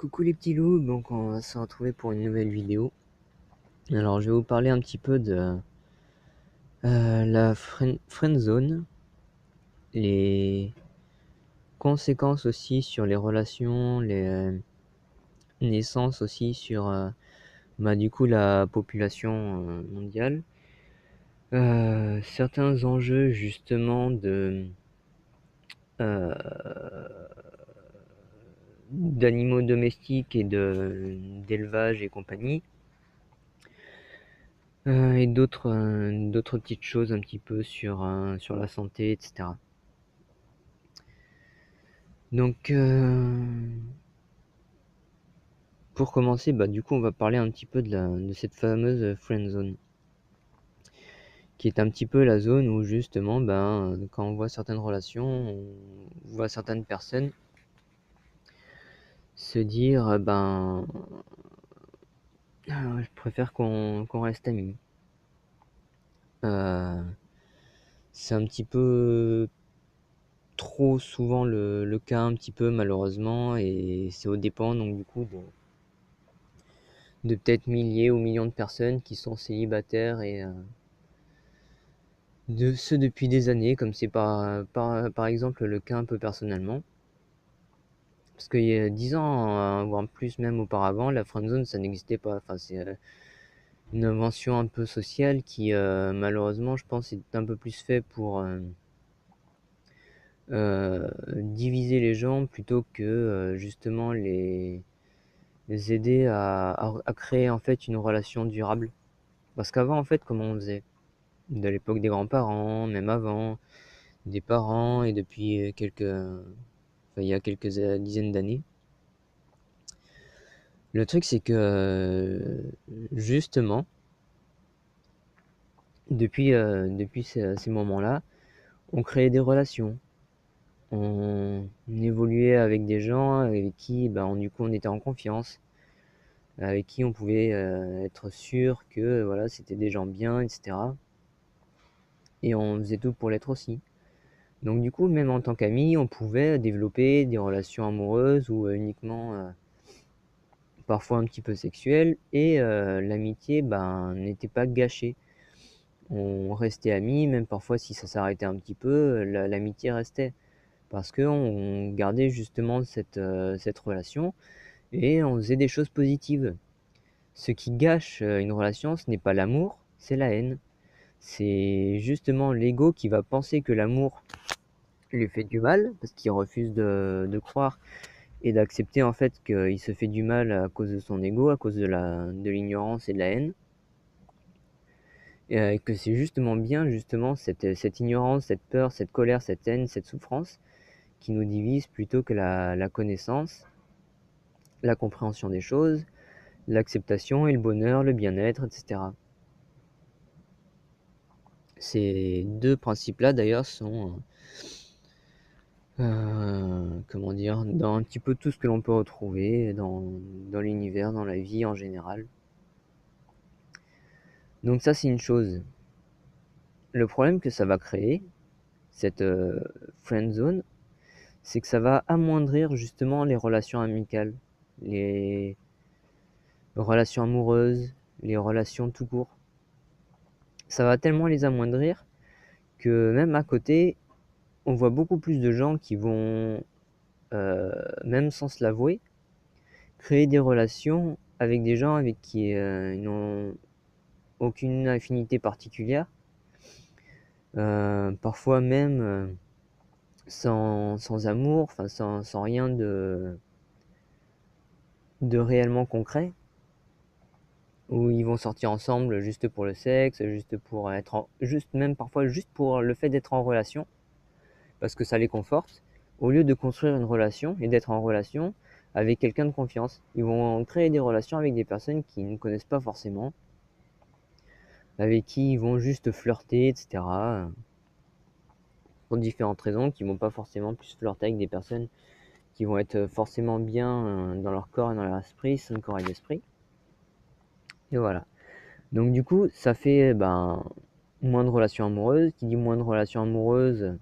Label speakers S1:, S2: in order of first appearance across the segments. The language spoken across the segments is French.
S1: Coucou les petits loups, donc on va se retrouver pour une nouvelle vidéo. Alors je vais vous parler un petit peu de la friend zone, les conséquences aussi sur les relations, les naissances aussi sur du coup la population mondiale. Certains enjeux justement euh, d'animaux domestiques et d'élevage et compagnie. Et d'autres petites choses un petit peu sur la santé, etc. Donc, pour commencer, du coup, on va parler un petit peu de cette fameuse friend zone, qui est un petit peu la zone où justement, quand on voit certaines relations, on voit certaines personnes se dire, je préfère qu'on reste amis. C'est un petit peu trop souvent le cas, un petit peu malheureusement, et c'est aux dépens donc du coup de peut-être milliers ou millions de personnes qui sont célibataires et de ce depuis des années, comme c'est par exemple le cas un peu personnellement. Parce qu'il y a 10 ans, voire plus même auparavant, la friendzone ça n'existait pas. Enfin, c'est une invention un peu sociale qui malheureusement je pense est un peu plus fait pour diviser les gens plutôt que justement les aider à créer en fait une relation durable. Parce qu'avant en fait comment on faisait de l'époque des grands-parents, même avant, des parents et depuis il y a quelques dizaines d'années. Le truc c'est que justement depuis ces moments-là, on créait des relations, on évoluait avec des gens avec qui du coup on était en confiance, avec qui on pouvait être sûr que voilà c'était des gens bien, etc. Et on faisait tout pour l'être aussi. Donc du coup, même en tant qu'amis, on pouvait développer des relations amoureuses ou uniquement parfois un petit peu sexuelles, et l'amitié n'était pas gâchée. On restait amis, même parfois si ça s'arrêtait un petit peu, l'amitié restait. Parce qu'on gardait justement cette relation et on faisait des choses positives. Ce qui gâche une relation, ce n'est pas l'amour, c'est la haine. C'est justement l'ego qui va penser que l'amour lui fait du mal, parce qu'il refuse de croire et d'accepter en fait qu'il se fait du mal à cause de son ego, à cause de l'ignorance et de la haine. Et que c'est justement bien justement cette ignorance, cette peur, cette colère, cette haine, cette souffrance qui nous divise plutôt que la connaissance, la compréhension des choses, l'acceptation et le bonheur, le bien-être, etc. Ces deux principes-là d'ailleurs sont comment dire, dans un petit peu tout ce que l'on peut retrouver dans l'univers, dans la vie en général. Donc ça c'est une chose. Le problème que ça va créer, cette friend zone, c'est que ça va amoindrir justement les relations amicales, les relations amoureuses, les relations tout court. Ça va tellement les amoindrir que même à côté, on voit beaucoup plus de gens qui vont, même sans se l'avouer, créer des relations avec des gens avec qui ils n'ont aucune affinité particulière, parfois même sans amour, enfin sans rien de réellement concret, où ils vont sortir ensemble juste pour le sexe, juste pour juste même parfois juste pour le fait d'être en relation, parce que ça les conforte, au lieu de construire une relation et d'être en relation avec quelqu'un de confiance. Ils vont créer des relations avec des personnes qu'ils ne connaissent pas forcément, avec qui ils vont juste flirter, etc. Pour différentes raisons, qui vont pas forcément plus flirter avec des personnes qui vont être forcément bien dans leur corps et dans leur esprit, sans corps et l'esprit. Et voilà. Donc du coup, ça fait moins de relations amoureuses. Qui dit moins de relations amoureuses,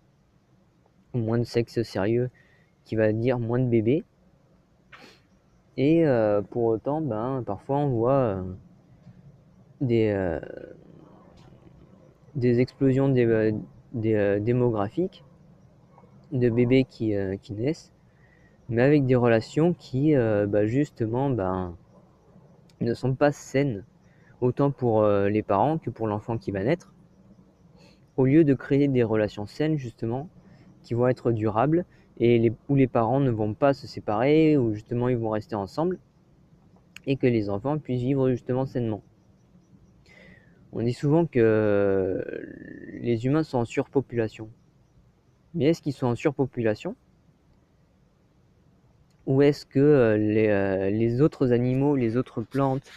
S1: moins de sexe sérieux, qui va dire moins de bébés. Et pour autant, parfois on voit des explosions démographiques de bébés qui naissent, mais avec des relations qui justement ne sont pas saines, autant pour les parents que pour l'enfant qui va naître, au lieu de créer des relations saines justement, qui vont être durables, et où les parents ne vont pas se séparer, où justement ils vont rester ensemble, et que les enfants puissent vivre justement sainement. On dit souvent que les humains sont en surpopulation. Mais est-ce qu'ils sont en surpopulation? Ou est-ce que les autres animaux, les autres plantes,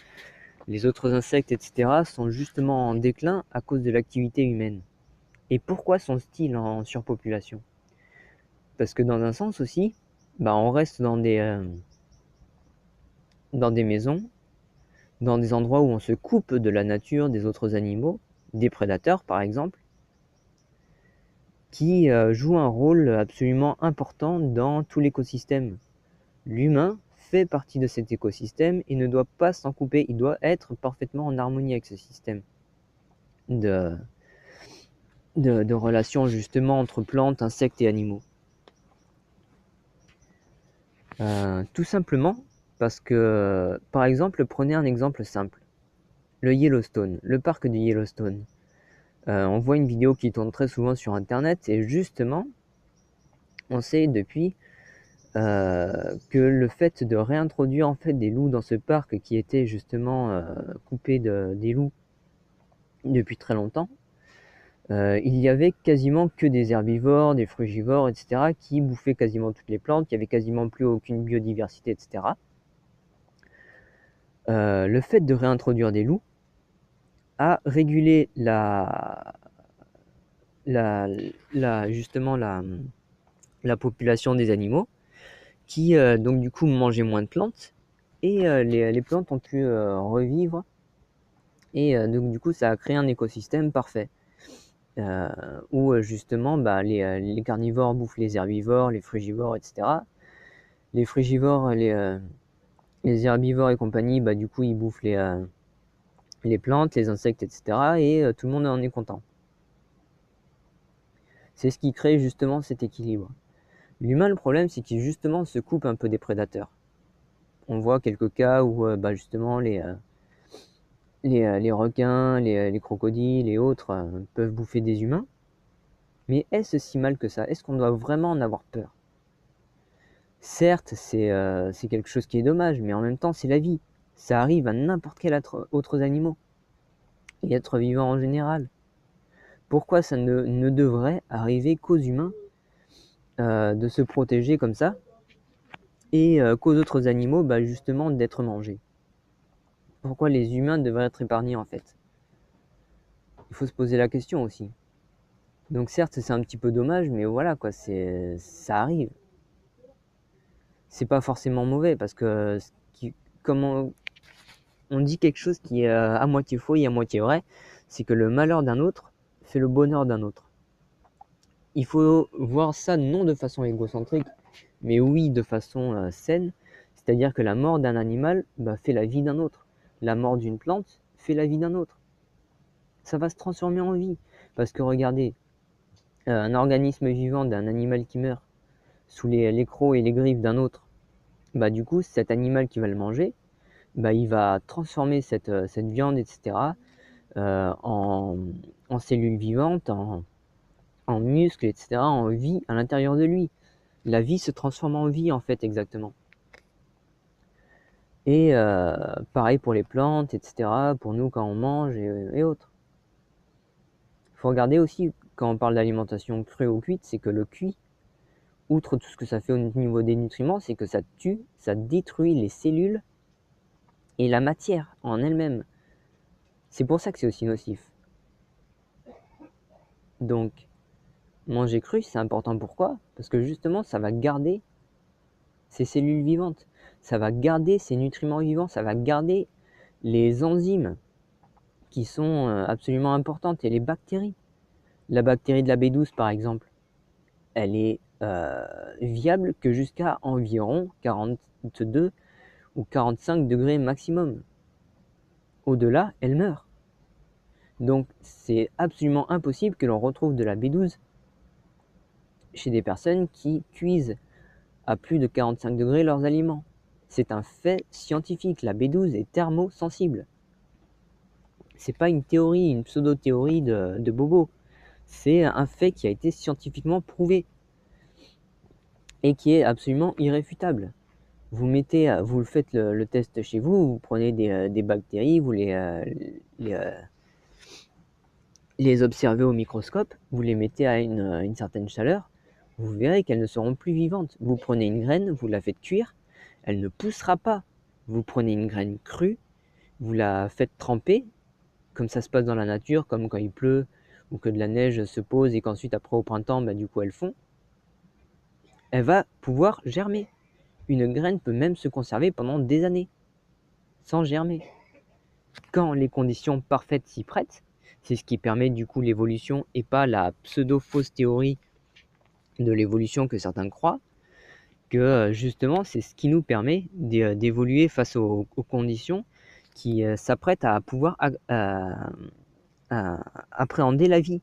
S1: les autres insectes, etc. sont justement en déclin à cause de l'activité humaine? Et pourquoi sont-ils en surpopulation? Parce que dans un sens aussi, on reste dans des maisons, dans des endroits où on se coupe de la nature, des autres animaux, des prédateurs par exemple, qui jouent un rôle absolument important dans tout l'écosystème. L'humain fait partie de cet écosystème et ne doit pas s'en couper, il doit être parfaitement en harmonie avec ce système de relations justement entre plantes, insectes et animaux. Tout simplement parce que, par exemple, prenez un exemple simple. Le Yellowstone, le parc du Yellowstone. On voit une vidéo qui tourne très souvent sur Internet et justement, on sait depuis que le fait de réintroduire en fait des loups dans ce parc qui était justement coupé des loups depuis très longtemps, il y avait quasiment que des herbivores, des frugivores, etc. qui bouffaient quasiment toutes les plantes, il n'y avait quasiment plus aucune biodiversité, etc. Le fait de réintroduire des loups a régulé justement la population des animaux qui donc du coup mangeaient moins de plantes et les plantes ont pu revivre et donc du coup ça a créé un écosystème parfait où justement les carnivores bouffent les herbivores, les frugivores, etc. Les frugivores, les herbivores et compagnie, du coup ils bouffent les plantes, les insectes, etc. et tout le monde en est content. C'est ce qui crée justement cet équilibre. L'humain, le problème, c'est qu'il justement se coupe un peu des prédateurs. On voit quelques cas où justement les requins, les crocodiles et autres peuvent bouffer des humains. Mais est-ce si mal que ça? Est-ce qu'on doit vraiment en avoir peur? Certes, c'est quelque chose qui est dommage, mais en même temps, c'est la vie. Ça arrive à n'importe quel autre animal et être vivant en général. Pourquoi ça ne devrait arriver qu'aux humains de se protéger comme ça et qu'aux autres animaux justement d'être mangés? Pourquoi les humains devraient être épargnés en fait? Il faut se poser la question aussi. Donc certes c'est un petit peu dommage, mais voilà quoi, ça arrive. C'est pas forcément mauvais parce que comme on dit quelque chose qui est à moitié faux et à moitié vrai, c'est que le malheur d'un autre fait le bonheur d'un autre. Il faut voir ça non de façon égocentrique, mais oui de façon saine, c'est-à-dire que la mort d'un animal fait la vie d'un autre. La mort d'une plante fait la vie d'un autre. Ça va se transformer en vie. Parce que regardez, un organisme vivant d'un animal qui meurt sous les crocs et les griffes d'un autre, du coup cet animal qui va le manger, il va transformer cette viande, etc., en cellules vivantes, en muscles, etc., en vie à l'intérieur de lui. La vie se transforme en vie, en fait, exactement. Et pareil pour les plantes, etc., pour nous quand on mange et autres. Il faut regarder aussi, quand on parle d'alimentation crue ou cuite, c'est que le cuit, outre tout ce que ça fait au niveau des nutriments, c'est que ça tue, ça détruit les cellules et la matière en elle-même. C'est pour ça que c'est aussi nocif. Donc, manger cru, c'est important. Pourquoi? Parce que justement, ça va garder ces cellules vivantes. Ça va garder ces nutriments vivants. Ça va garder les enzymes qui sont absolument importantes et les bactéries. La bactérie de la B12, par exemple, elle est viable que jusqu'à environ 42 ou 45 degrés maximum. Au-delà, elle meurt. Donc c'est absolument impossible que l'on retrouve de la B12 chez des personnes qui cuisent à plus de 45 degrés leurs aliments. C'est un fait scientifique, la B12 est thermosensible. C'est pas une théorie, une pseudo-théorie de bobo. C'est un fait qui a été scientifiquement prouvé et qui est absolument irréfutable. Vous le faites le test chez vous, vous prenez des bactéries, vous les observez au microscope, vous les mettez à une certaine chaleur, vous verrez qu'elles ne seront plus vivantes. Vous prenez une graine, vous la faites cuire, elle ne poussera pas. Vous prenez une graine crue, vous la faites tremper, comme ça se passe dans la nature, comme quand il pleut, ou que de la neige se pose et qu'ensuite après au printemps, du coup elle fond. Elle va pouvoir germer. Une graine peut même se conserver pendant des années, sans germer. Quand les conditions parfaites s'y prêtent, c'est ce qui permet du coup l'évolution et pas la pseudo-fausse théorie de l'évolution que certains croient, que justement c'est ce qui nous permet d'évoluer face aux conditions qui s'apprêtent à pouvoir appréhender la vie,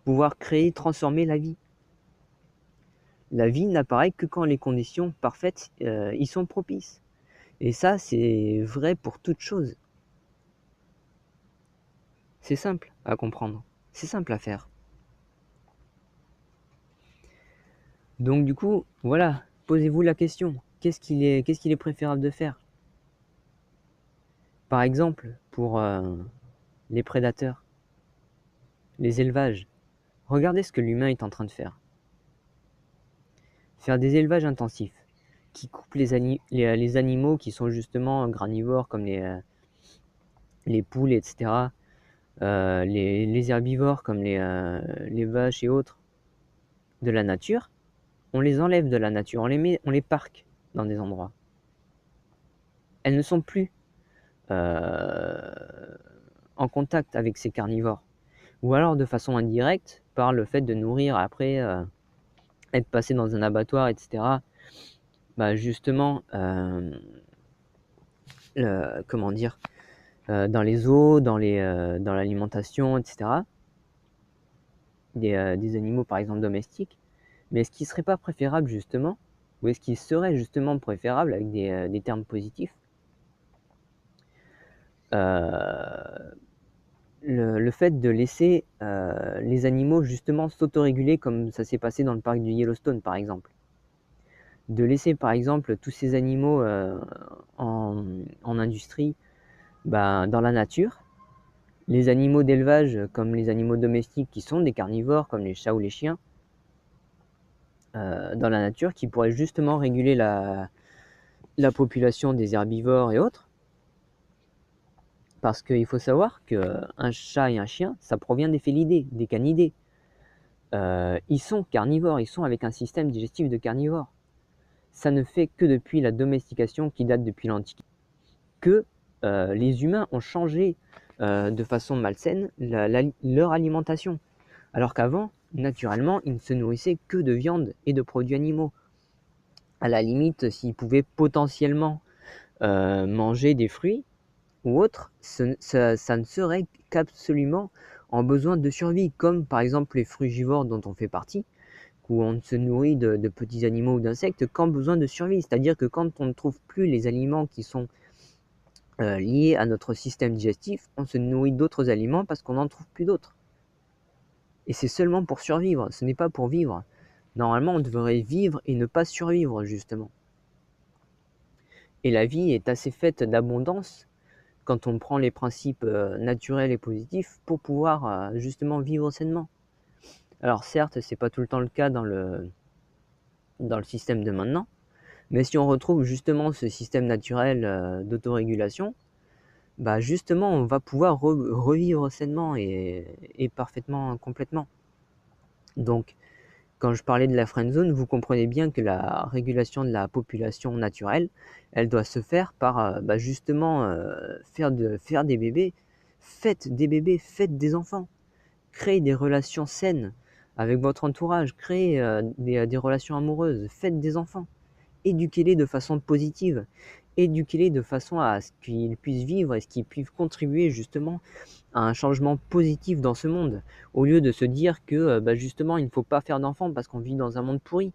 S1: pouvoir créer, transformer la vie. La vie n'apparaît que quand les conditions parfaites y sont propices. Et ça, c'est vrai pour toute chose. C'est simple à comprendre, c'est simple à faire. Donc du coup, voilà, posez-vous la question, qu'est-ce qu'il est préférable de faire? Par exemple, pour les prédateurs, les élevages, regardez ce que l'humain est en train de faire. Faire des élevages intensifs, qui coupent les animaux qui sont justement granivores, comme les poules, etc., les herbivores, comme les vaches et autres, de la nature. On les enlève de la nature, on les parque dans des endroits. Elles ne sont plus en contact avec ces carnivores. Ou alors de façon indirecte, par le fait de nourrir après, être passé dans un abattoir, etc. Justement, comment dire, dans les eaux, dans l'alimentation, etc. Des animaux par exemple domestiques. Mais est-ce qu'il ne serait pas préférable justement, ou est-ce qu'il serait justement préférable, avec des termes positifs, le fait de laisser les animaux justement s'autoréguler, comme ça s'est passé dans le parc du Yellowstone par exemple. De laisser par exemple tous ces animaux en industrie, dans la nature, les animaux d'élevage comme les animaux domestiques qui sont des carnivores comme les chats ou les chiens, dans la nature, qui pourraient justement réguler la population des herbivores et autres. Parce qu'il faut savoir qu'un chat et un chien, ça provient des félidés, des canidés. Ils sont carnivores, ils sont avec un système digestif de carnivores. Ça ne fait que depuis la domestication, qui date depuis l'Antiquité, que les humains ont changé de façon malsaine leur alimentation. Alors qu'avant, naturellement, ils ne se nourrissaient que de viande et de produits animaux. À la limite, s'ils pouvaient potentiellement manger des fruits ou autres, ça ne serait qu'absolument en besoin de survie, comme par exemple les frugivores dont on fait partie, où on se nourrit de petits animaux ou d'insectes qu'en besoin de survie. C'est-à-dire que quand on ne trouve plus les aliments qui sont liés à notre système digestif, on se nourrit d'autres aliments parce qu'on n'en trouve plus d'autres. Et c'est seulement pour survivre, ce n'est pas pour vivre. Normalement, on devrait vivre et ne pas survivre, justement. Et la vie est assez faite d'abondance quand on prend les principes naturels et positifs pour pouvoir justement vivre sainement. Alors certes, c'est pas tout le temps le cas dans le système de maintenant, mais si on retrouve justement ce système naturel d'autorégulation, justement on va pouvoir revivre sainement et parfaitement, complètement. Donc quand je parlais de la friendzone, vous comprenez bien que la régulation de la population naturelle, elle doit se faire par justement faire des bébés. Faites des bébés, faites des enfants. Créez des relations saines avec votre entourage, créez des relations amoureuses, faites des enfants. Éduquez-les de façon positive. éduquez-les de façon à ce qu'ils puissent vivre et ce qu'ils puissent contribuer justement à un changement positif dans ce monde, au lieu de se dire que justement il ne faut pas faire d'enfants parce qu'on vit dans un monde pourri.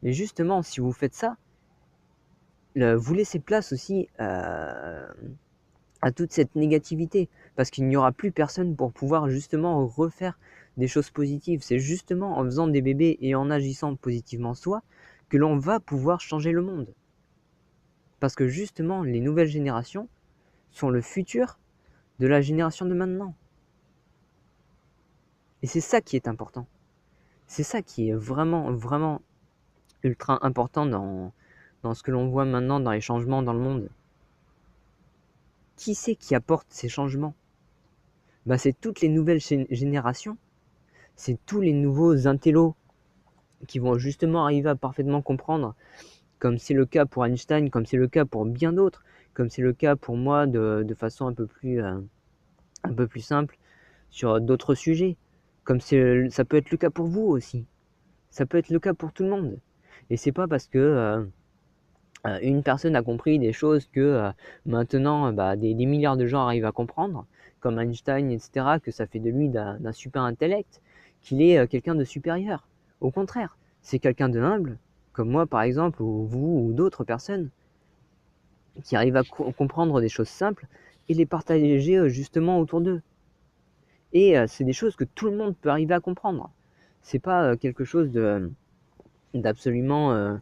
S1: Mais justement, si vous faites ça, vous laissez place aussi à toute cette négativité, parce qu'il n'y aura plus personne pour pouvoir justement refaire des choses positives. C'est justement en faisant des bébés et en agissant positivement soi que l'on va pouvoir changer le monde. Parce que justement, les nouvelles générations sont le futur de la génération de maintenant. Et c'est ça qui est important. C'est ça qui est vraiment, vraiment ultra important dans ce que l'on voit maintenant, dans les changements dans le monde. Qui c'est qui apporte ces changements? C'est toutes les nouvelles générations, c'est tous les nouveaux intellos qui vont justement arriver à parfaitement comprendre, comme c'est le cas pour Einstein, comme c'est le cas pour bien d'autres, comme c'est le cas pour moi de façon un peu plus simple sur d'autres sujets, comme ça peut être le cas pour vous aussi, ça peut être le cas pour tout le monde. Et c'est pas parce que une personne a compris des choses que maintenant des milliards de gens arrivent à comprendre, comme Einstein, etc., que ça fait de lui d'un super intellect, qu'il est quelqu'un de supérieur. Au contraire, c'est quelqu'un de humble, comme moi par exemple, ou vous, ou d'autres personnes, qui arrivent à comprendre des choses simples et les partager justement autour d'eux. Et c'est des choses que tout le monde peut arriver à comprendre. C'est pas quelque chose d'absolument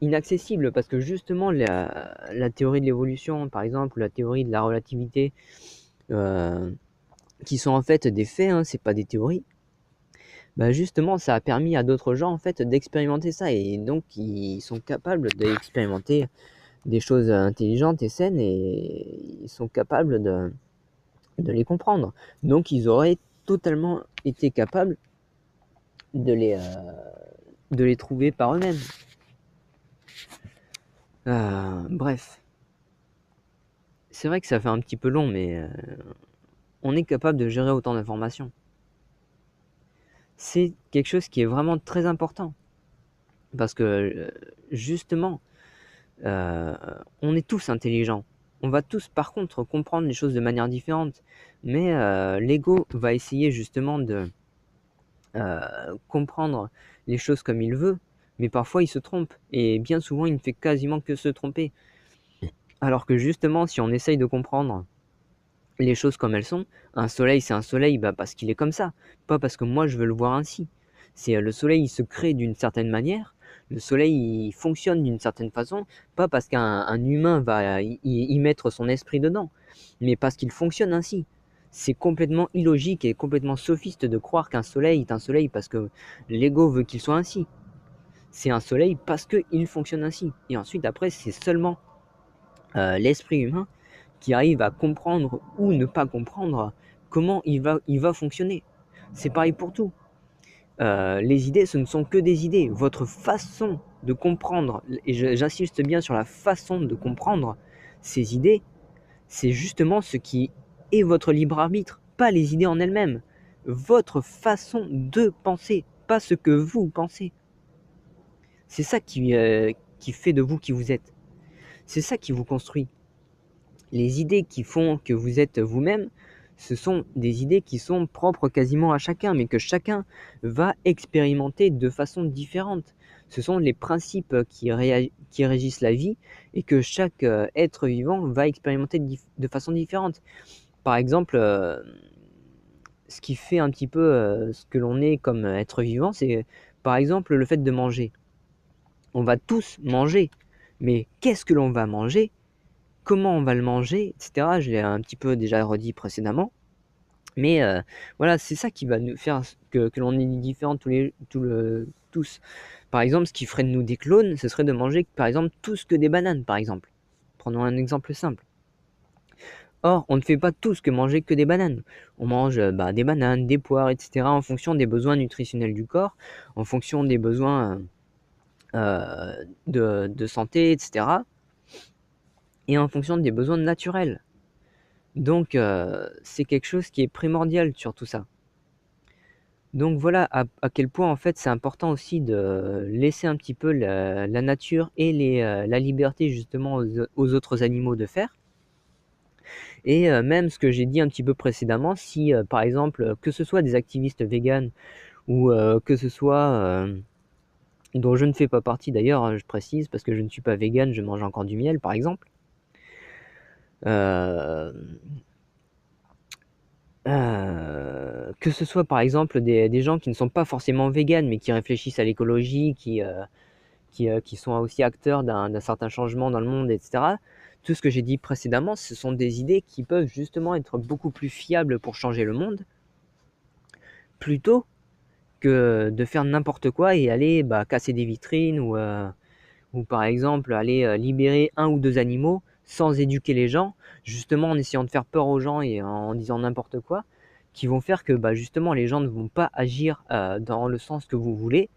S1: inaccessible, parce que justement la théorie de l'évolution, par exemple, la théorie de la relativité, qui sont en fait des faits, hein, c'est pas des théories, justement ça a permis à d'autres gens en fait d'expérimenter ça, et donc ils sont capables d'expérimenter des choses intelligentes et saines, et ils sont capables de les comprendre. Donc ils auraient totalement été capables de les trouver par eux-mêmes. Bref. C'est vrai que ça fait un petit peu long, mais on est capable de gérer autant d'informations. C'est quelque chose qui est vraiment très important. Parce que justement, on est tous intelligents. On va tous par contre comprendre les choses de manière différente. Mais l'ego va essayer justement de comprendre les choses comme il veut. Mais parfois il se trompe. Et bien souvent il ne fait quasiment que se tromper. Alors que justement, si on essaye de comprendre les choses comme elles sont, un soleil c'est un soleil parce qu'il est comme ça, pas parce que moi je veux le voir ainsi. C'est le soleil, il se crée d'une certaine manière, le soleil il fonctionne d'une certaine façon, pas parce qu'un humain va y mettre son esprit dedans, mais parce qu'il fonctionne ainsi. C'est complètement illogique et complètement sophiste de croire qu'un soleil est un soleil parce que l'ego veut qu'il soit ainsi. C'est un soleil parce qu'il fonctionne ainsi. Et ensuite après c'est seulement l'esprit humain qui arrive à comprendre ou ne pas comprendre comment il va fonctionner. C'est pareil pour tout. Les idées, ce ne sont que des idées. Votre façon de comprendre, et j'insiste bien sur la façon de comprendre ces idées, c'est justement ce qui est votre libre arbitre, pas les idées en elles-mêmes. Votre façon de penser, pas ce que vous pensez. C'est ça qui fait de vous qui vous êtes. C'est ça qui vous construit. Les idées qui font que vous êtes vous-même, ce sont des idées qui sont propres quasiment à chacun, mais que chacun va expérimenter de façon différente. Ce sont les principes qui régissent la vie et que chaque être vivant va expérimenter de façon différente. Par exemple, ce qui fait un petit peu ce que l'on est comme être vivant, c'est par exemple le fait de manger. On va tous manger, mais qu'est-ce que l'on va manger? Comment on va le manger, etc. Je l'ai un petit peu déjà redit précédemment. Mais voilà, c'est ça qui va nous faire que l'on est différents tous. Par exemple, ce qui ferait de nous des clones, ce serait de manger, par exemple, tous que des bananes, par exemple. Prenons un exemple simple. Or, on ne fait pas tous que manger que des bananes. On mange des bananes, des poires, etc. en fonction des besoins nutritionnels du corps, en fonction des besoins de santé, etc. Et en fonction des besoins naturels. Donc, c'est quelque chose qui est primordial sur tout ça. Donc voilà à quel point en fait c'est important aussi de laisser un petit peu la nature et la liberté justement aux autres animaux de faire. Et même ce que j'ai dit un petit peu précédemment, si par exemple, que ce soit des activistes véganes ou que ce soit, dont je ne fais pas partie d'ailleurs, hein, je précise, parce que je ne suis pas végane, je mange encore du miel par exemple. Hem, que ce soit par exemple des gens qui ne sont pas forcément véganes, mais qui réfléchissent à l'écologie, qui sont aussi acteurs d'un certain changement dans le monde, et cetera. Tout ce que j'ai dit précédemment, ce sont des idées qui peuvent justement être beaucoup plus fiables pour changer le monde, plutôt que de faire n'importe quoi et aller, bah, casser des vitrines ou par exemple aller, libérer un ou 2 animaux sans éduquer les gens, justement en essayant de faire peur aux gens et en disant n'importe quoi, qui vont faire que, bah, justement les gens ne vont pas agir, dans le sens que vous voulez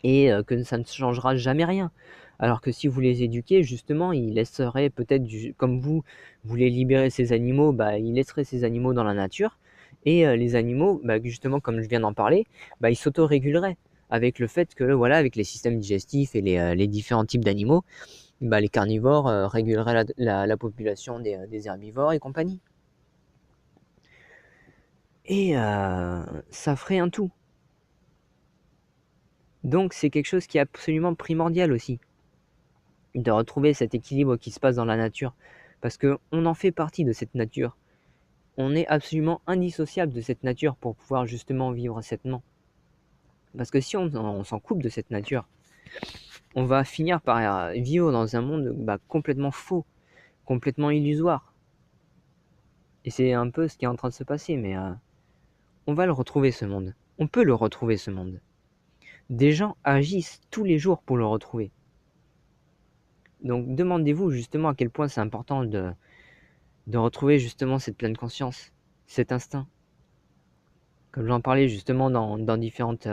S1: et que ça ne changera jamais rien. Alors que si vous les éduquez, justement, ils laisseraient peut-être comme vous voulez libérer ces animaux, bah, ils laisseraient ces animaux dans la nature et les animaux, bah, justement comme je viens d'en parler, bah, ils s'autoréguleraient avec le fait que, voilà, avec les systèmes digestifs et les différents types d'animaux, bah, les carnivores, réguleraient la population des herbivores et compagnie et ça ferait un tout. Donc c'est quelque chose qui est absolument primordial aussi. De retrouver cet équilibre qui se passe dans la nature. Parce qu'on en fait partie de cette nature. On est absolument indissociable de cette nature pour pouvoir justement vivre sainement. Parce que si on s'en coupe de cette nature, on va finir par vivre dans un monde bah, complètement faux, complètement illusoire. Et c'est un peu ce qui est en train de se passer, mais on va le retrouver ce monde. On peut le retrouver ce monde. Des gens agissent tous les jours pour le retrouver. Donc demandez-vous justement à quel point c'est important de retrouver justement cette pleine conscience, cet instinct. Comme j'en parlais justement dans différentes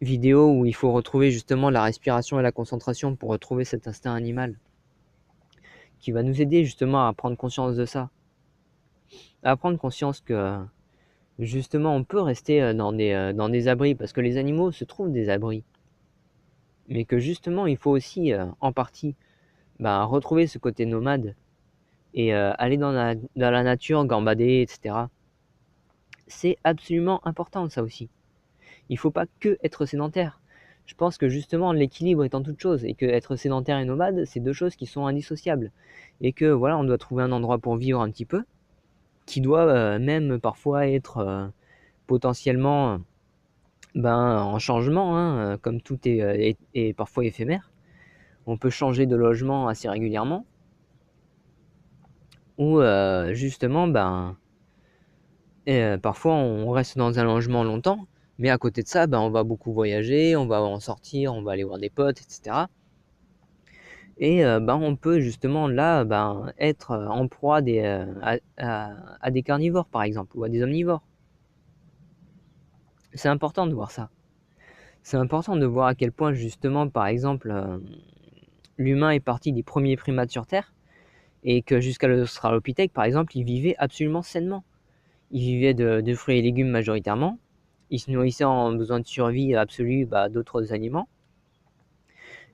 S1: vidéos où il faut retrouver justement la respiration et la concentration pour retrouver cet instinct animal qui va nous aider justement à prendre conscience de ça, à prendre conscience que justement on peut rester dans des abris parce que les animaux se trouvent des abris, mais que justement il faut aussi en partie bah, retrouver ce côté nomade et aller dans la nature, gambader, etc. C'est absolument important ça aussi. Il faut pas que être sédentaire. Je pense que justement l'équilibre est en toute chose et que être sédentaire et nomade, c'est deux choses qui sont indissociables. Et que voilà, on doit trouver un endroit pour vivre un petit peu, qui doit même parfois être potentiellement ben, en changement, hein, comme tout est parfois éphémère. On peut changer de logement assez régulièrement, ou justement, ben, parfois on reste dans un logement longtemps, mais à côté de ça, ben, on va beaucoup voyager, on va en sortir, on va aller voir des potes, etc. Et ben, on peut justement là, ben, être en proie à des carnivores par exemple ou à des omnivores. C'est important de voir ça. C'est important de voir à quel point justement par exemple, l'humain est parti des premiers primates sur terre et que jusqu'à l'australopithèque par exemple, ils vivaient absolument sainement. Ils vivaient de fruits et légumes majoritairement. Ils se nourrissaient en besoin de survie absolue, bah, d'autres aliments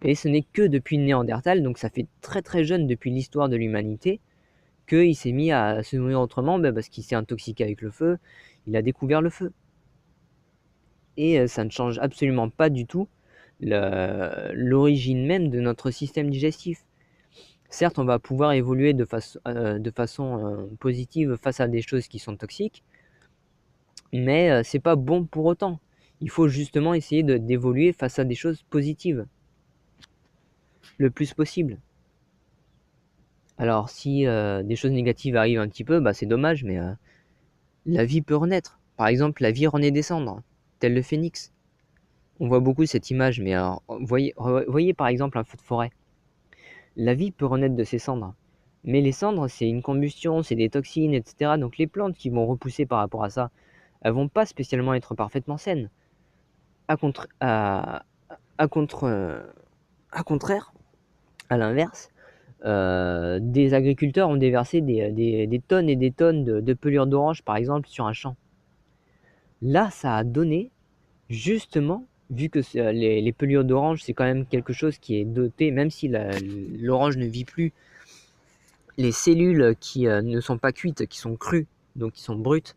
S1: et ce n'est que depuis le Néandertal, donc ça fait très, très jeune depuis l'histoire de l'humanité, qu'il s'est mis à se nourrir autrement, bah, parce qu'il s'est intoxiqué avec le feu, il a découvert le feu. Et ça ne change absolument pas du tout l'origine même de notre système digestif. Certes, on va pouvoir évoluer de façon positive face à des choses qui sont toxiques, mais c'est pas bon pour autant. Il faut justement essayer d'évoluer face à des choses positives, le plus possible. Alors si des choses négatives arrivent un petit peu, bah, c'est dommage, mais la vie peut renaître. Par exemple, la vie renaît des cendres, tel le phénix. On voit beaucoup cette image, mais alors, voyez par exemple un feu de forêt. La vie peut renaître de ses cendres. Mais les cendres, c'est une combustion, c'est des toxines, etc. Donc les plantes qui vont repousser par rapport à ça, elles vont pas spécialement être parfaitement saines. À, contre, à, contre, à contraire, à l'inverse, des agriculteurs ont déversé des tonnes et des tonnes de pelures d'orange, par exemple, sur un champ. Là, ça a donné, justement, vu que les pelures d'orange, c'est quand même quelque chose qui est doté, même si l'orange ne vit plus, les cellules qui ne sont pas cuites, qui sont crues, donc qui sont brutes,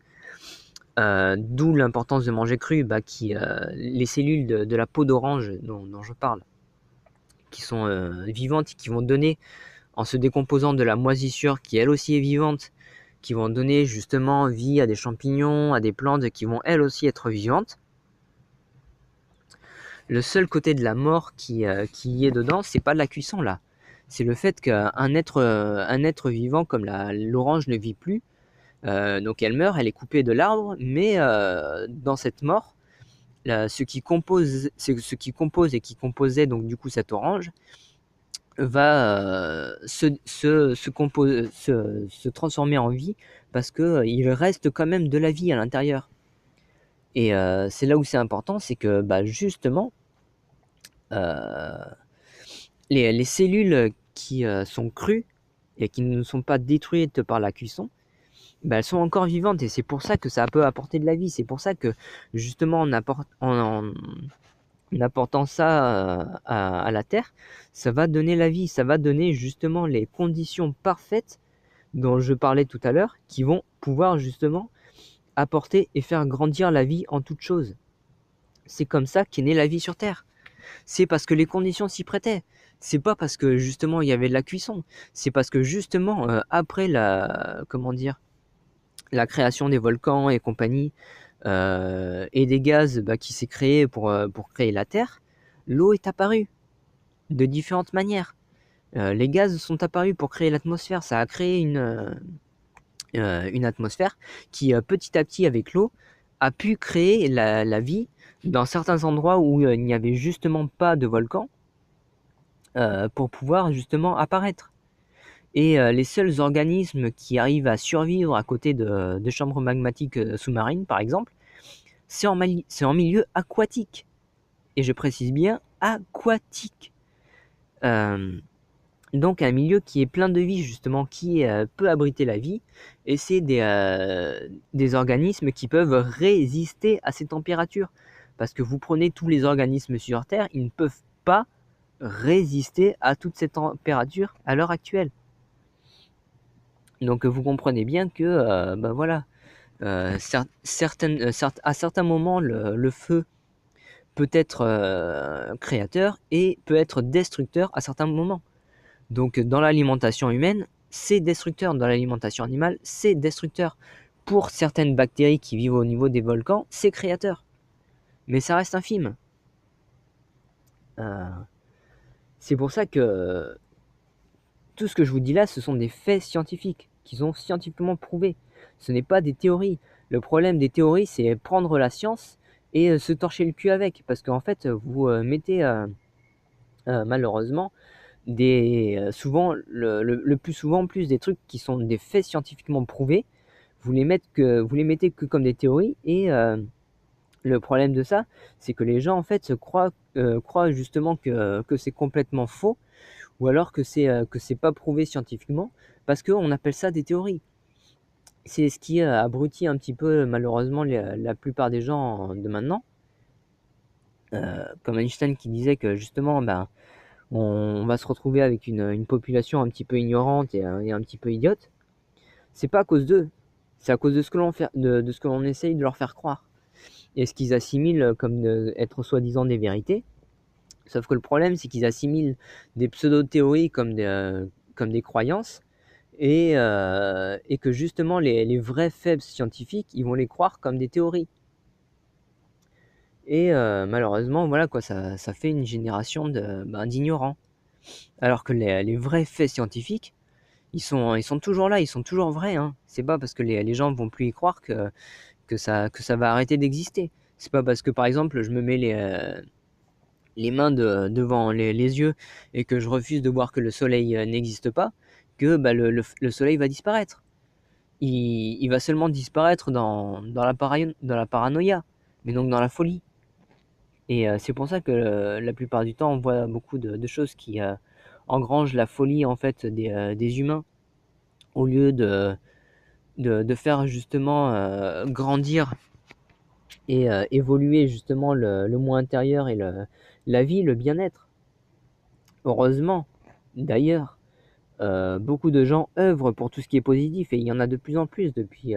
S1: d'où l'importance de manger cru, les cellules de la peau d'orange dont je parle, qui sont vivantes et qui vont donner, en se décomposant, de la moisissure qui elle aussi est vivante, qui vont donner justement vie à des champignons, à des plantes qui vont elles aussi être vivantes. Le seul côté de la mort qui y est dedans, c'est pas de la cuisson là. C'est le fait qu'un être vivant comme l'orange ne vit plus, donc elle meurt, elle est coupée de l'arbre, mais dans cette mort, ce qui compose et qui composait donc du coup cette orange va se transformer en vie, parce que il reste quand même de la vie à l'intérieur. Et c'est là où c'est important, c'est que justement, euh, les cellules qui sont crues et qui ne sont pas détruites par la cuisson, elles sont encore vivantes, et c'est pour ça que ça peut apporter de la vie. C'est pour ça que justement en apportant ça à la terre, ça va donner la vie, ça va donner justement les conditions parfaites dont je parlais tout à l'heure, qui vont pouvoir justement apporter et faire grandir la vie en toute chose. C'est comme ça qu'est née la vie sur Terre. C'est parce que les conditions s'y prêtaient. C'est pas parce que justement il y avait de la cuisson. C'est parce que justement après la création des volcans et compagnie, et des gaz qui s'est créé pour créer la Terre, l'eau est apparue de différentes manières. Les gaz sont apparus pour créer l'atmosphère. Ça a créé une atmosphère qui, petit à petit, avec l'eau, a pu créer la vie dans certains endroits où il n'y avait justement pas de volcan, pour pouvoir justement apparaître. Et les seuls organismes qui arrivent à survivre à côté de chambres magmatiques sous-marines, par exemple, c'est en milieu aquatique. Et je précise bien aquatique. Donc un milieu qui est plein de vie, justement, qui peut abriter la vie, et c'est des organismes qui peuvent résister à ces températures. Parce que vous prenez tous les organismes sur Terre, ils ne peuvent pas résister à toutes ces températures à l'heure actuelle. Donc vous comprenez bien que voilà, à certains moments, le feu peut être créateur et peut être destructeur à certains moments. Donc dans l'alimentation humaine, c'est destructeur. Dans l'alimentation animale, c'est destructeur. Pour certaines bactéries qui vivent au niveau des volcans, c'est créateur. Mais ça reste infime. Euh, c'est pour ça que tout ce que je vous dis là, ce sont des faits scientifiques qui sont scientifiquement prouvés. Ce n'est pas des théories. Le problème des théories, c'est prendre la science et se torcher le cul avec. Parce qu'en fait, vous mettez malheureusement souvent, le plus souvent, plus des trucs qui sont des faits scientifiquement prouvés, vous les mettez que comme des théories. Et le problème de ça, c'est que les gens en fait croient justement que c'est complètement faux, ou alors que c'est pas prouvé scientifiquement, parce qu'on appelle ça des théories. C'est ce qui abrutit un petit peu malheureusement la plupart des gens de maintenant, comme Einstein qui disait que justement on va se retrouver avec une population un petit peu ignorante et un petit peu idiote. C'est pas à cause d'eux, c'est à cause de ce que l'on essaye de leur faire croire, et ce qu'ils assimilent comme être soi-disant des vérités. Sauf que le problème, c'est qu'ils assimilent des pseudo-théories comme des croyances, et que justement les vrais faits scientifiques, ils vont les croire comme des théories. Et malheureusement, voilà quoi, ça fait une génération d'ignorants. Alors que les vrais faits scientifiques, ils sont toujours là, ils sont toujours vrais, hein. C'est pas parce que les gens vont plus y croire que ça va arrêter d'exister. C'est pas parce que, par exemple, je me mets les mains devant les yeux et que je refuse de voir que le soleil n'existe pas, que le soleil va disparaître. Il va seulement disparaître dans la paranoïa, mais donc dans la folie. Et c'est pour ça que la plupart du temps, on voit beaucoup de choses qui engrangent la folie en fait des humains, au lieu de faire justement grandir et évoluer justement le moi intérieur et la vie, le bien-être. Heureusement, d'ailleurs, beaucoup de gens œuvrent pour tout ce qui est positif et il y en a de plus en plus depuis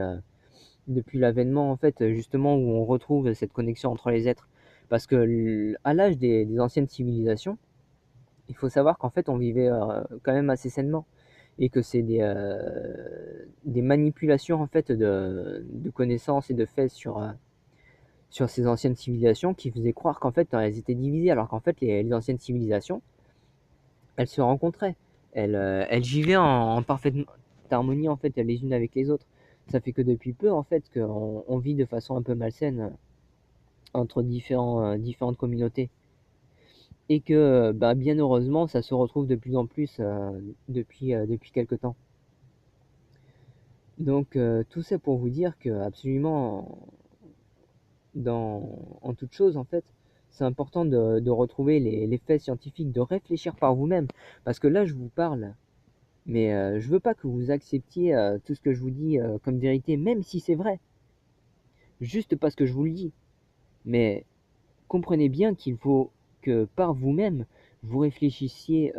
S1: l'avènement, en fait, justement, où on retrouve cette connexion entre les êtres. Parce que à l'âge des anciennes civilisations, il faut savoir qu'en fait, on vivait quand même assez sainement et que c'est des manipulations en fait de connaissances et de faits sur ces anciennes civilisations qui faisaient croire qu'en fait elles étaient divisées, alors qu'en fait les anciennes civilisations, elles se rencontraient, elles vivaient en parfaite harmonie en fait les unes avec les autres. Ça fait que depuis peu en fait qu'on vit de façon un peu malsaine entre différentes communautés. Et que bah, bien heureusement, ça se retrouve de plus en plus depuis quelque temps. Donc tout ça pour vous dire que absolument, en toute chose, en fait, c'est important de retrouver les faits scientifiques, de réfléchir par vous-même. Parce que là, je vous parle, mais je veux pas que vous acceptiez tout ce que je vous dis comme vérité, même si c'est vrai, juste parce que je vous le dis. Mais comprenez bien qu'il faut que par vous-même, vous réfléchissiez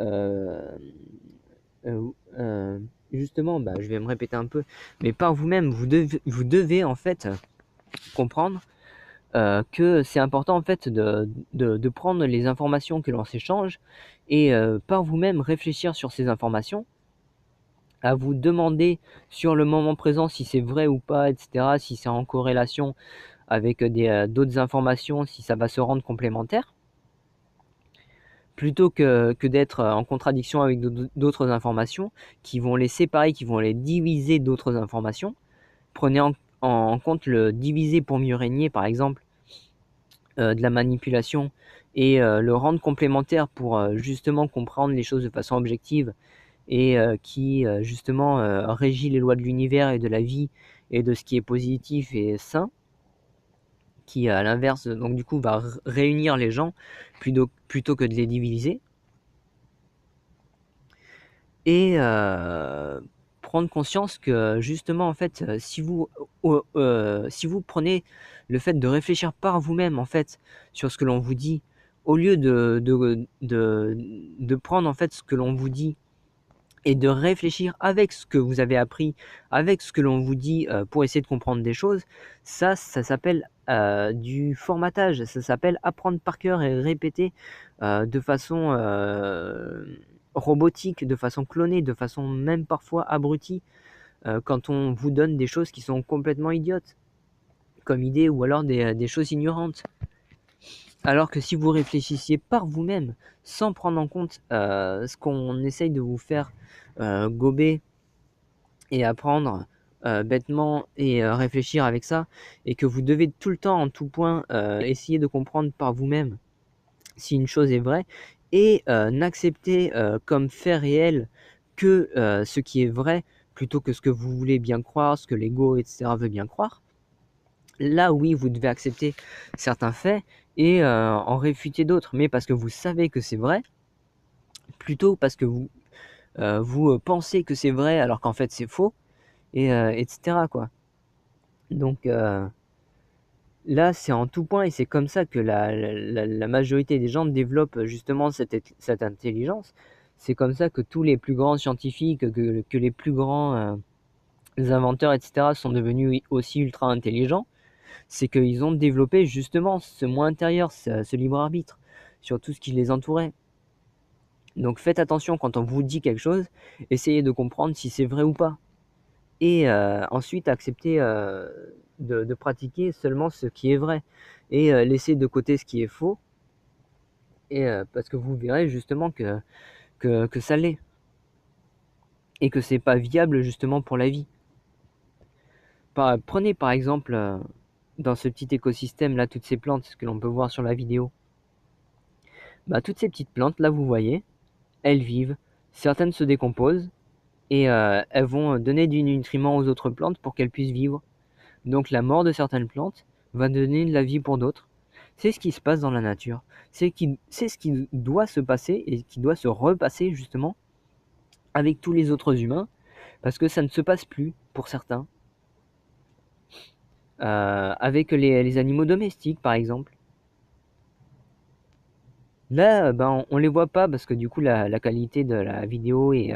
S1: Heu, heu, justement, bah, je vais me répéter un peu, mais par vous-même, vous devez en fait comprendre, que c'est important en fait de prendre les informations que l'on s'échange et par vous-même réfléchir sur ces informations, à vous demander sur le moment présent si c'est vrai ou pas et cetera, si c'est en corrélation avec d'autres informations, si ça va se rendre complémentaire. Plutôt que d'être en contradiction avec d'autres informations qui vont les séparer, qui vont les diviser d'autres informations. Prenez en compte le diviser pour mieux régner, par exemple, de la manipulation et le rendre complémentaire pour justement comprendre les choses de façon objective et qui justement régit les lois de l'univers et de la vie et de ce qui est positif et sain, qui à l'inverse donc du coup va réunir les gens plutôt que de les diviser. Et prendre conscience que justement en fait, si vous prenez le fait de réfléchir par vous-même en fait sur ce que l'on vous dit, au lieu de prendre en fait ce que l'on vous dit et de réfléchir avec ce que vous avez appris, avec ce que l'on vous dit, pour essayer de comprendre des choses, ça s'appelle, du formatage, ça s'appelle apprendre par cœur et répéter, de façon, robotique, de façon clonée, de façon même parfois abrutie, quand on vous donne des choses qui sont complètement idiotes comme idée ou alors des choses ignorantes. Alors que si vous réfléchissiez par vous-même, sans prendre en compte, ce qu'on essaye de vous faire, gober et apprendre, bêtement et réfléchir avec ça et que vous devez tout le temps, en tout point, essayer de comprendre par vous-même si une chose est vraie et n'accepter, comme fait réel que, ce qui est vrai plutôt que ce que vous voulez bien croire, ce que l'ego et cetera veut bien croire. Là, oui, vous devez accepter certains faits et en réfuter d'autres, mais parce que vous savez que c'est vrai, plutôt parce que vous pensez que c'est vrai alors qu'en fait c'est faux et quoi. Donc là, c'est en tout point et c'est comme ça que la majorité des gens développent justement cette intelligence. C'est comme ça que tous les plus grands scientifiques, que les plus grands, inventeurs et cetera sont devenus aussi ultra intelligents. C'est qu'ils ont développé justement ce moi intérieur, ce libre arbitre sur tout ce qui les entourait. Donc faites attention quand on vous dit quelque chose, essayez de comprendre si c'est vrai ou pas. Et ensuite accepter de pratiquer seulement ce qui est vrai et laisser de côté ce qui est faux et parce que vous verrez justement que ça l'est et que c'est pas viable justement pour la vie. Prenez par exemple, dans ce petit écosystème là, toutes ces plantes, ce que l'on peut voir sur la vidéo. Bah, toutes ces petites plantes là, vous voyez, elles vivent, certaines se décomposent et elles vont donner du nutriment aux autres plantes pour qu'elles puissent vivre. Donc la mort de certaines plantes va donner de la vie pour d'autres. C'est ce qui se passe dans la nature. C'est ce qui doit se passer et qui doit se repasser justement avec tous les autres humains, parce que ça ne se passe plus pour certains. avec les animaux domestiques, par exemple. Là, ben, on les voit pas parce que du coup, la qualité de la vidéo est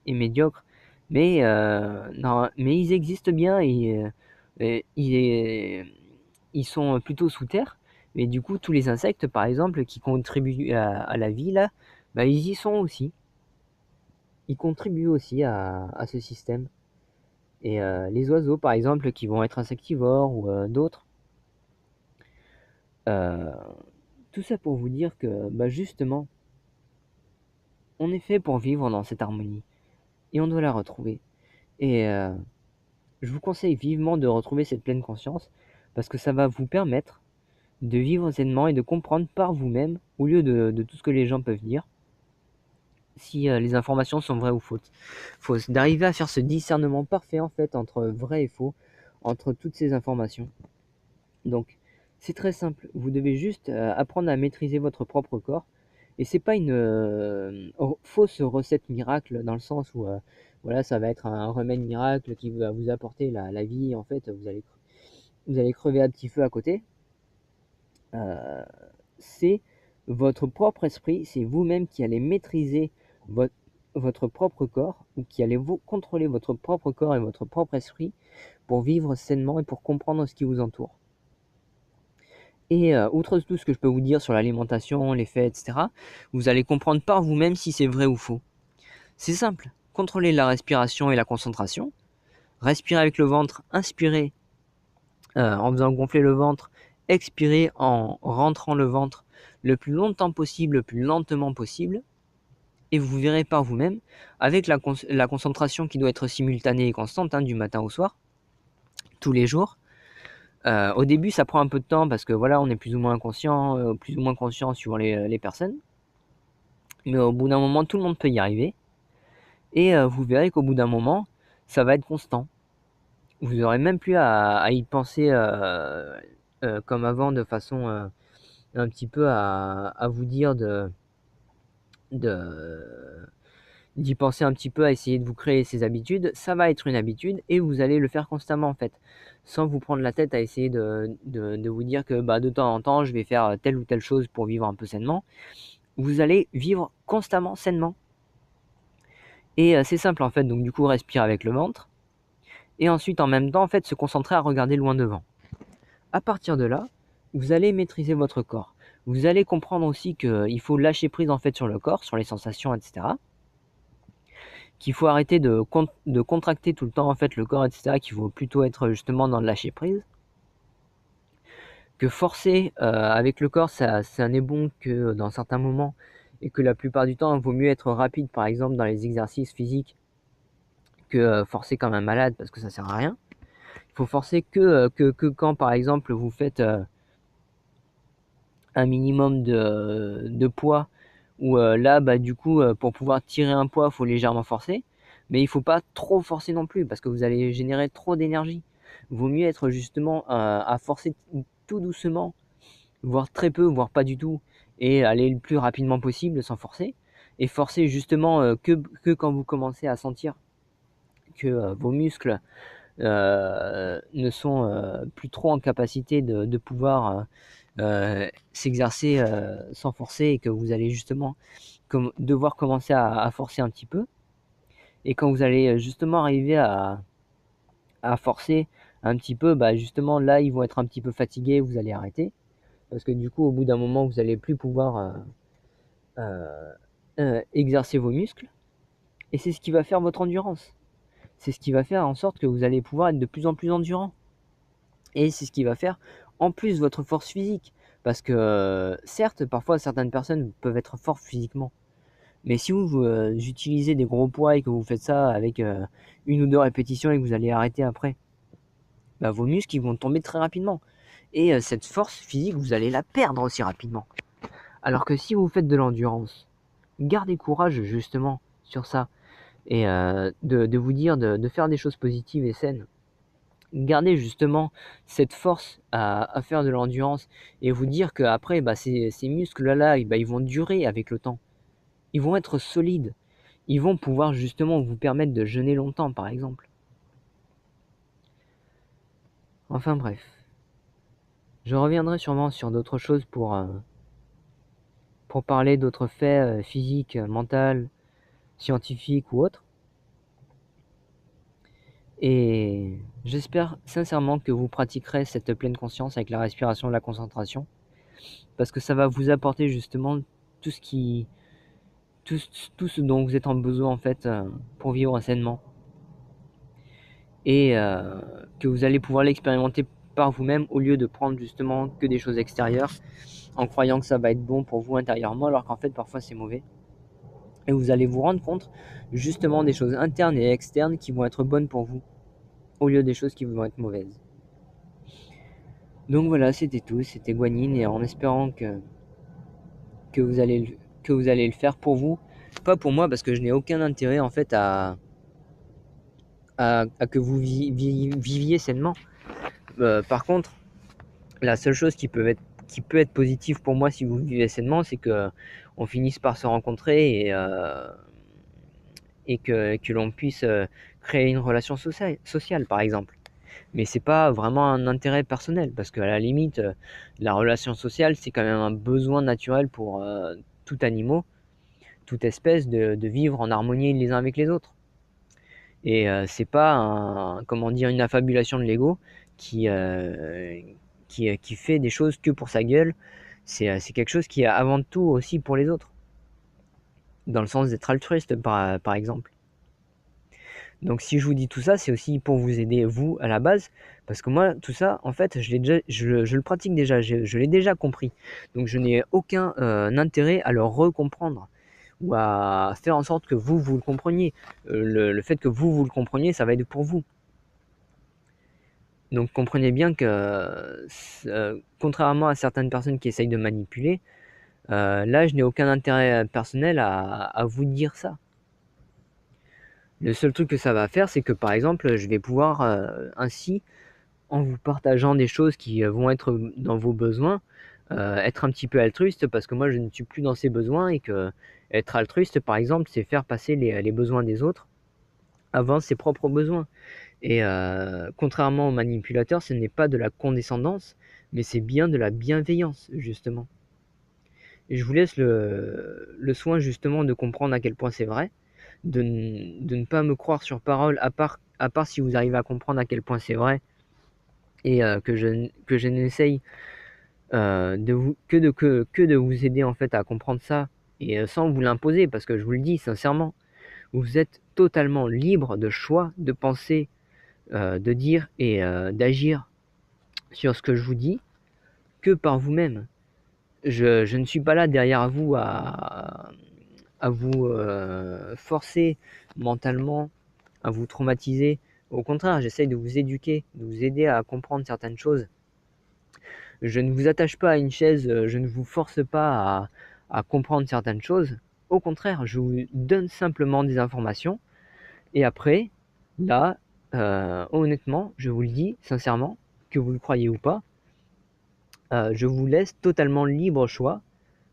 S1: médiocre. Mais, non, mais ils existent bien et ils sont plutôt sous terre. Mais du coup, tous les insectes, par exemple, qui contribuent à la vie, là, bah, ils y sont aussi. Ils contribuent aussi à ce système. Et les oiseaux, par exemple, qui vont être insectivores ou d'autres. Euh, Tout ça pour vous dire que, bah, justement, on est fait pour vivre dans cette harmonie. Et on doit la retrouver. Et je vous conseille vivement de retrouver cette pleine conscience parce que ça va vous permettre de vivre sainement et de comprendre par vous-même, au lieu de tout ce que les gens peuvent dire, si les informations sont vraies ou fausses. D'arriver à faire ce discernement parfait en fait entre vrai et faux, entre toutes ces informations. Donc c'est très simple, vous devez juste apprendre à maîtriser votre propre corps. Et c'est pas une fausse recette miracle dans le sens où voilà, ça va être un remède miracle qui va vous apporter la vie. En fait, vous allez crever à petit feu à côté. Euh, c'est votre propre esprit, c'est vous-même qui allez maîtriser votre, votre propre corps, ou qui allez vous contrôler votre propre corps et votre propre esprit pour vivre sainement et pour comprendre ce qui vous entoure. Et outre tout ce que je peux vous dire sur l'alimentation, les faits, etc., vous allez comprendre par vous-même si c'est vrai ou faux. C'est simple, contrôlez la respiration et la concentration. Respirez avec le ventre, inspirez en faisant gonfler le ventre, expirez en rentrant le ventre le plus longtemps possible, le plus lentement possible. Et vous verrez par vous-même, avec la concentration qui doit être simultanée et constante, hein, du matin au soir, tous les jours. Au début, ça prend un peu de temps parce que voilà, on est plus ou moins inconscient, plus ou moins conscient suivant les personnes. Mais au bout d'un moment, tout le monde peut y arriver. Et vous verrez qu'au bout d'un moment, ça va être constant. Vous n'aurez même plus à y penser comme avant, de façon un petit peu à vous dire de d'y penser un petit peu, à essayer de vous créer ces habitudes. Ça va être une habitude et vous allez le faire constamment en fait, sans vous prendre la tête à essayer de vous dire que bah, de temps en temps je vais faire telle ou telle chose pour vivre un peu sainement. Vous allez vivre constamment sainement. Et c'est simple en fait, donc du coup respire avec le ventre et ensuite en même temps en fait se concentrer à regarder loin devant. À partir de là, vous allez maîtriser votre corps. Vous allez comprendre aussi qu'il faut lâcher prise en fait sur le corps, sur les sensations, etc. Qu'il faut arrêter de contracter tout le temps en fait le corps, etc. Qu'il faut plutôt être justement dans le lâcher prise. Que forcer avec le corps, ça n'est bon que dans certains moments, et que la plupart du temps, il vaut mieux être rapide, par exemple dans les exercices physiques, que forcer comme un malade, parce que ça sert à rien. Il faut forcer que quand, par exemple, vous faites un minimum de poids, où là, bah, du coup, pour pouvoir tirer un poids, il faut légèrement forcer. Mais il ne faut pas trop forcer non plus, parce que vous allez générer trop d'énergie. Il vaut mieux être justement à forcer tout doucement, voire très peu, voire pas du tout, et aller le plus rapidement possible sans forcer. Et forcer justement que quand vous commencez à sentir que vos muscles ne sont plus trop en capacité de pouvoir s'exercer sans forcer, et que vous allez justement devoir commencer à forcer un petit peu. Et quand vous allez justement arriver à forcer un petit peu, bah justement là ils vont être un petit peu fatigués, vous allez arrêter. Parce que du coup au bout d'un moment vous allez plus pouvoir exercer vos muscles. Et c'est ce qui va faire votre endurance. C'est ce qui va faire en sorte que vous allez pouvoir être de plus en plus endurant. Et c'est ce qui va faire en plus votre force physique. Parce que certes, parfois certaines personnes peuvent être fortes physiquement. Mais si vous utilisez des gros poids et que vous faites ça avec une ou deux répétitions et que vous allez arrêter après, bah, vos muscles ils vont tomber très rapidement. Et cette force physique, vous allez la perdre aussi rapidement. Alors que si vous faites de l'endurance, gardez courage justement sur ça. Et de vous dire de faire des choses positives et saines. Gardez justement cette force à faire de l'endurance, et vous dire qu'après, bah, ces muscles-là, bah, ils vont durer avec le temps. Ils vont être solides. Ils vont pouvoir justement vous permettre de jeûner longtemps, par exemple. Enfin bref. Je reviendrai sûrement sur d'autres choses pour parler d'autres faits physiques, mentaux, scientifiques ou autres. Et j'espère sincèrement que vous pratiquerez cette pleine conscience avec la respiration et la concentration, parce que ça va vous apporter justement tout ce qui, tout ce dont vous êtes en besoin en fait pour vivre sainement, et que vous allez pouvoir l'expérimenter par vous-même au lieu de prendre justement que des choses extérieures en croyant que ça va être bon pour vous intérieurement, alors qu'en fait parfois c'est mauvais. Et vous allez vous rendre compte justement des choses internes et externes qui vont être bonnes pour vous au lieu des choses qui vont être mauvaises. Donc voilà, c'était tout, c'était Guanyin, et en espérant que vous allez le faire pour vous, pas pour moi, parce que je n'ai aucun intérêt en fait à que vous viviez sainement. Par contre, la seule chose qui peut être positive pour moi si vous vivez sainement, c'est que on finisse par se rencontrer et que l'on puisse créer une relation sociale par exemple. Mais c'est pas vraiment un intérêt personnel, parce qu'à la limite, la relation sociale, c'est quand même un besoin naturel pour tout animal, toute espèce, de vivre en harmonie les uns avec les autres. Et c'est pas une affabulation de l'ego qui, euh, qui fait des choses que pour sa gueule. C'est quelque chose qui est avant tout aussi pour les autres, dans le sens d'être altruiste par exemple. Donc si je vous dis tout ça, c'est aussi pour vous aider, vous, à la base, parce que moi, tout ça, en fait, je le pratique déjà, je l'ai déjà compris. Donc je n'ai aucun intérêt à le recomprendre ou à faire en sorte que vous le compreniez. Le fait que vous le compreniez, ça va être pour vous. Donc comprenez bien que, contrairement à certaines personnes qui essayent de manipuler, là, je n'ai aucun intérêt personnel à vous dire ça. Le seul truc que ça va faire, c'est que par exemple, je vais pouvoir ainsi, en vous partageant des choses qui vont être dans vos besoins, être un petit peu altruiste, parce que moi je ne suis plus dans ces besoins, et que être altruiste par exemple, c'est faire passer les besoins des autres avant ses propres besoins. Et contrairement aux manipulateurs, ce n'est pas de la condescendance, mais c'est bien de la bienveillance justement. Et je vous laisse le soin justement de comprendre à quel point c'est vrai, de ne pas me croire sur parole, à part si vous arrivez à comprendre à quel point c'est vrai, et que je n'essaye que de vous aider en fait à comprendre ça, et sans vous l'imposer, parce que je vous le dis sincèrement, vous êtes totalement libre de choix, de penser, de dire et d'agir sur ce que je vous dis que par vous-même. Je ne suis pas là derrière vous à vous forcer mentalement, à vous traumatiser. Au contraire, j'essaye de vous éduquer, de vous aider à comprendre certaines choses. Je ne vous attache pas à une chaise, je ne vous force pas à comprendre certaines choses. Au contraire, je vous donne simplement des informations. Et après, là, honnêtement, je vous le dis sincèrement, que vous le croyez ou pas, je vous laisse totalement libre choix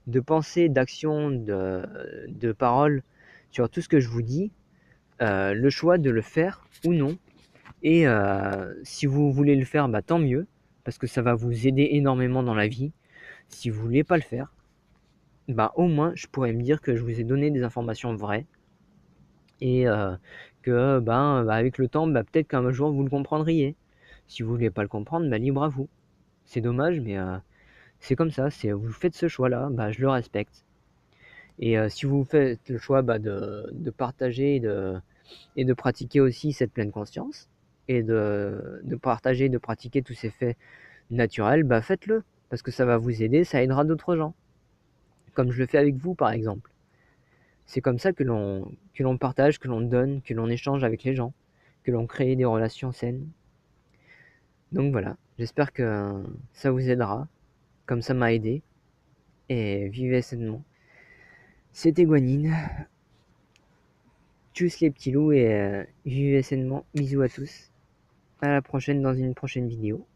S1: de pensée, d'action, de parole sur tout ce que je vous dis, le choix de le faire ou non. Et si vous voulez le faire, bah, tant mieux, parce que ça va vous aider énormément dans la vie. Si vous voulez pas le faire, bah, au moins je pourrais me dire que je vous ai donné des informations vraies, et que ben, avec le temps, bah, peut-être qu'un jour vous le comprendriez. Si vous voulez pas le comprendre, bah, libre à vous. C'est dommage, mais c'est comme ça. Vous faites ce choix-là, bah, je le respecte. Et si vous faites le choix, bah, de partager et de pratiquer aussi cette pleine conscience, et de partager, de pratiquer tous ces faits naturels, bah, faites-le, parce que ça va vous aider, ça aidera d'autres gens, comme je le fais avec vous par exemple. C'est comme ça que l'on partage, que l'on donne, que l'on échange avec les gens, que l'on crée des relations saines. Donc voilà, j'espère que ça vous aidera, comme ça m'a aidé, et vivez sainement. C'était Guanine. Tchuss les petits loups, et vivez sainement. Bisous à tous. À la prochaine dans une prochaine vidéo.